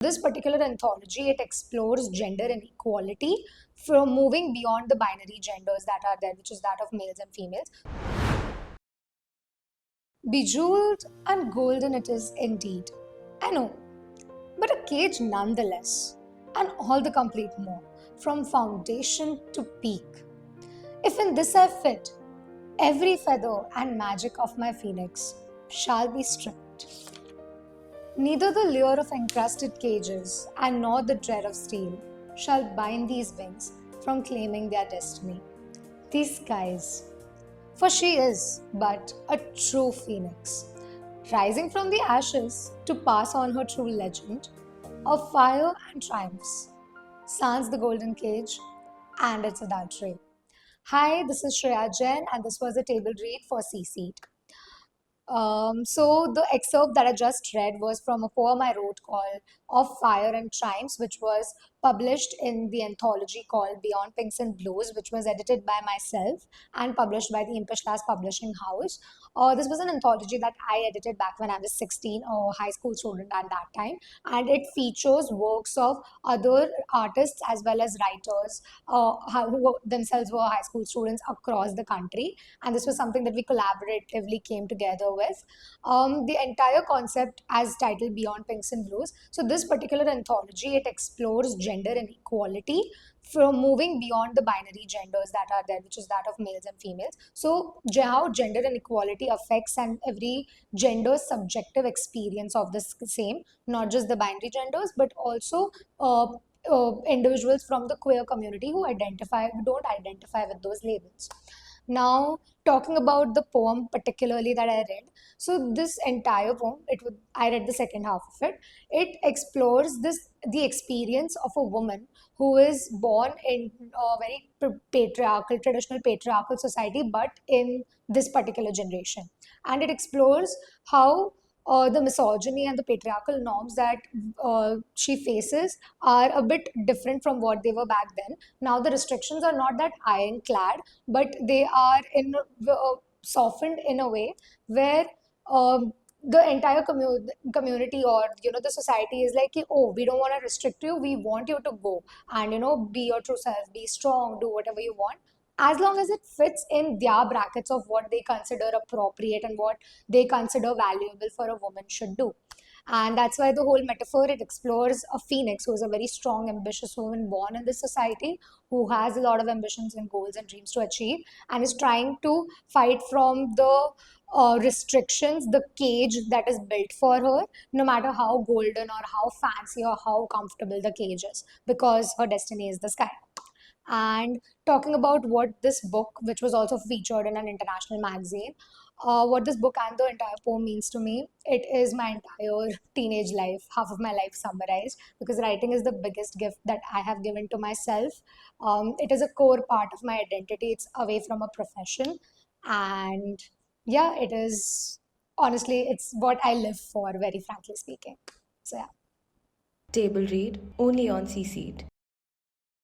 This particular anthology, it explores gender inequality from moving beyond the binary genders that are there, which is that of males and females. Bejeweled and golden it is indeed, I know, but a cage nonetheless, and all the complete more, from foundation to peak. If in this I fit, every feather and magic of my phoenix shall be stripped. Neither the lure of encrusted cages and nor the dread of steel shall bind these wings from claiming their destiny. These skies, for she is but a true phoenix, rising from the ashes to pass on her true legend of fire and triumphs, sans the golden cage and its adultery. Hi, this is Shreya Jain, and this was a table read for C-Seat. So the excerpt that I just read was from a poem I wrote called Of Fire and Triumphs, which was published in the anthology called Beyond Pinks and Blues, which was edited by myself and published by the Impish Lass Publishing House. This was an anthology that I edited back when I was 16, a high school student at that time, and it features works of other artists as well as writers who themselves were high school students across the country. And this was something that we collaboratively came together with. The entire concept, as titled Beyond Pinks and Blues. So this particular anthology, it explores gender inequality from moving beyond the binary genders that are there, which is that of males and females. So how gender inequality affects and every gender's subjective experience of the same, not just the binary genders, but also individuals from the queer community who don't identify with those labels. Now, talking about the poem particularly that I read, so this entire poem, I read the second half of it. It explores the experience of a woman who is born in a very traditional patriarchal society, but in this particular generation, and it explores how the misogyny and the patriarchal norms that she faces are a bit different from what they were back then. Now, the restrictions are not that ironclad, but they are softened in a way where the entire community, or the society is like, oh, we don't want to restrict you, we want you to go and be your true self, be strong, do whatever you want, as long as it fits in their brackets of what they consider appropriate and what they consider valuable for a woman should do. And that's why the whole metaphor, it explores a phoenix who is a very strong, ambitious woman born in this society, who has a lot of ambitions and goals and dreams to achieve, and is trying to fight from the restrictions, the cage that is built for her, no matter how golden or how fancy or how comfortable the cage is, because her destiny is the sky. And talking about what this book, which was also featured in an international magazine, what this book and the entire poem means to me, it is my entire teenage life, half of my life summarized, because writing is the biggest gift that I have given to myself. It is a core part of my identity, it's away from a profession. And yeah, it is, honestly, it's what I live for, very frankly speaking. So yeah. Table read only on C-Seat.